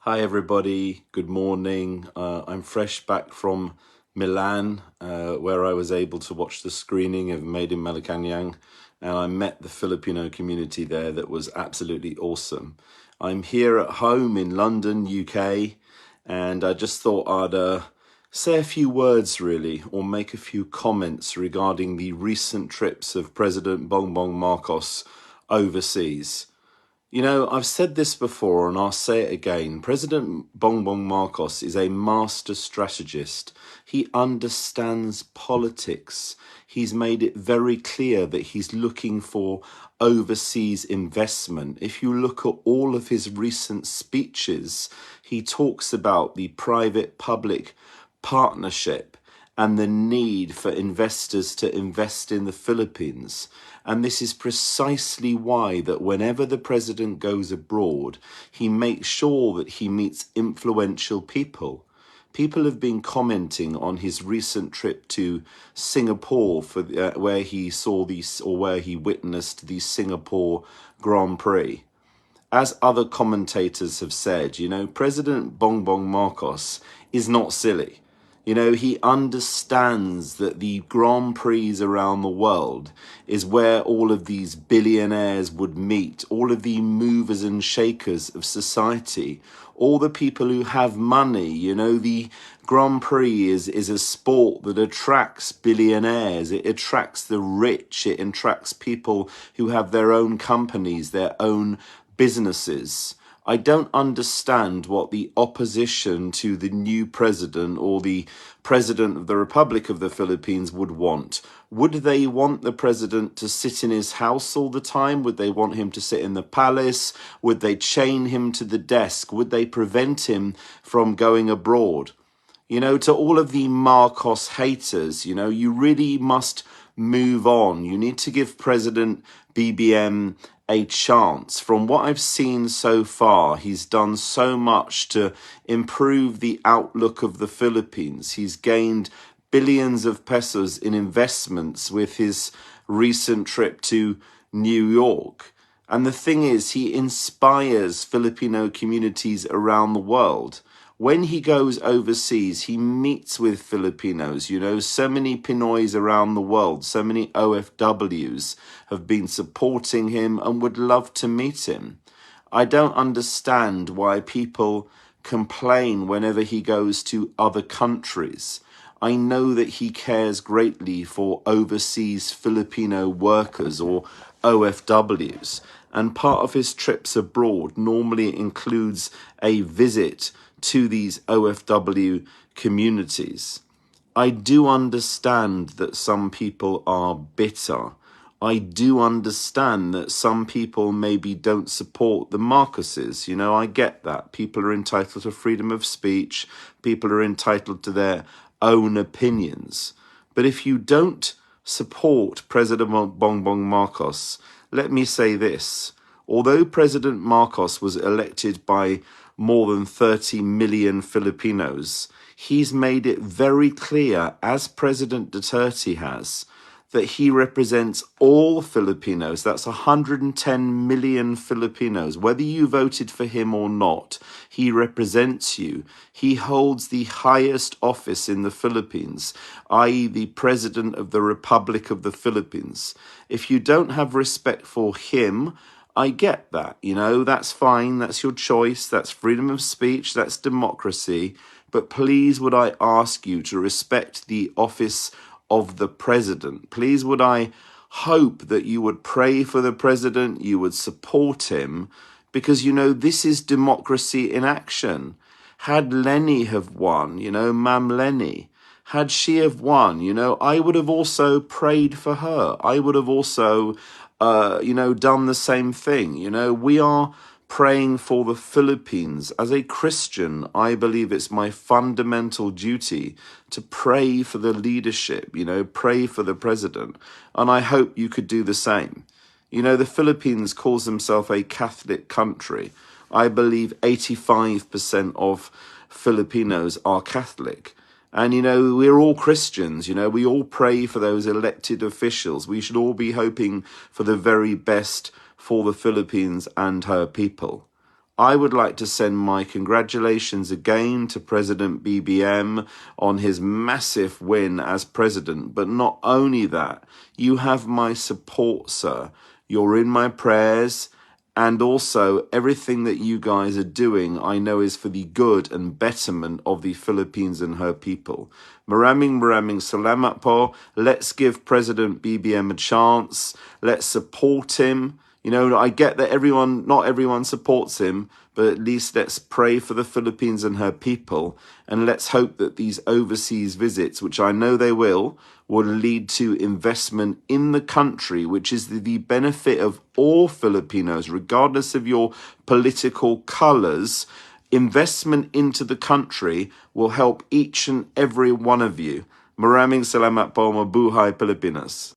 Hi, everybody. Good morning. I'm fresh back from Milan, where I was able to watch the screening of Made in Malacanang, and I met the Filipino community there that was absolutely awesome. I'm here at home in London, UK, and I just thought I'd say a few words, really, or make a few comments regarding the recent trips of President Bongbong Marcos overseas. You know, I've said this before and I'll say it again. President Bongbong Marcos is a master strategist. He understands politics. He's made it very clear that he's looking for overseas investment. If you look at all of his recent speeches, he talks about the private-public partnership and the need for investors to invest in the Philippines. And this is precisely why that whenever the president goes abroad, he makes sure that he meets influential people. People have been commenting on his recent trip to Singapore where he saw these, or where he witnessed the Singapore Grand Prix. As other commentators have said, you know, President Bongbong Marcos is not silly. You know, he understands that the Grand Prix around the world is where all of these billionaires would meet, all of the movers and shakers of society, all the people who have money. You know, the Grand Prix is a sport that attracts billionaires. It attracts the rich. It attracts people who have their own companies, their own businesses. I don't understand what the opposition to the new president or the president of the Republic of the Philippines would want. Would they want the president to sit in his house all the time? Would they want him to sit in the palace? Would they chain him to the desk? Would they prevent him from going abroad? You know, to all of the Marcos haters, you know, you really must move on. You need to give President BBM a chance. From what I've seen so far, he's done so much to improve the outlook of the Philippines. He's gained billions of pesos in investments with his recent trip to New York. And the thing is, he inspires Filipino communities around the world. When he goes overseas, he meets with Filipinos. You know, so many Pinoys around the world, so many OFWs have been supporting him and would love to meet him. I don't understand why people complain whenever he goes to other countries. I know that he cares greatly for overseas Filipino workers or OFWs, and part of his trips abroad normally includes a visit to these OFW communities. I do understand that some people are bitter. I do understand that some people maybe don't support the Marcoses. You know, I get that. People are entitled to freedom of speech. People are entitled to their own opinions. But if you don't support President Bongbong Marcos, let me say this. Although President Marcos was elected by more than 30 million Filipinos, he's made it very clear, as President Duterte has, that he represents all Filipinos. That's 110 million Filipinos. Whether you voted for him or not, he represents you. He holds the highest office in the Philippines, i.e. the President of the Republic of the Philippines. If you don't have respect for him, I get that, you know, that's fine, that's your choice, that's freedom of speech, that's democracy, but please would I ask you to respect the office of the president. Please would I hope that you would pray for the president, you would support him, because, you know, this is democracy in action. Had Lenny have won, you know, Mam Lenny, had she have won, you know, I would have also prayed for her. I would have also done the same thing. You know, we are praying for the Philippines. As a Christian, I believe it's my fundamental duty to pray for the leadership, you know, pray for the president. And I hope you could do the same. You know, the Philippines calls themselves a Catholic country. I believe 85% of Filipinos are Catholic. And, you know, we're all Christians, you know, we all pray for those elected officials. We should all be hoping for the very best for the Philippines and her people. I would like to send my congratulations again to President BBM on his massive win as president. But not only that, you have my support, sir. You're in my prayers. And also, everything that you guys are doing, I know is for the good and betterment of the Philippines and her people. Maraming salamat po. Let's give President BBM a chance. Let's support him. You know, I get that not everyone supports him, but at least let's pray for the Philippines and her people. And let's hope that these overseas visits, which I know they will lead to investment in the country, which is the benefit of all Filipinos, regardless of your political colors. Investment into the country will help each and every one of you. Maraming salamat po, mabuhay Pilipinas.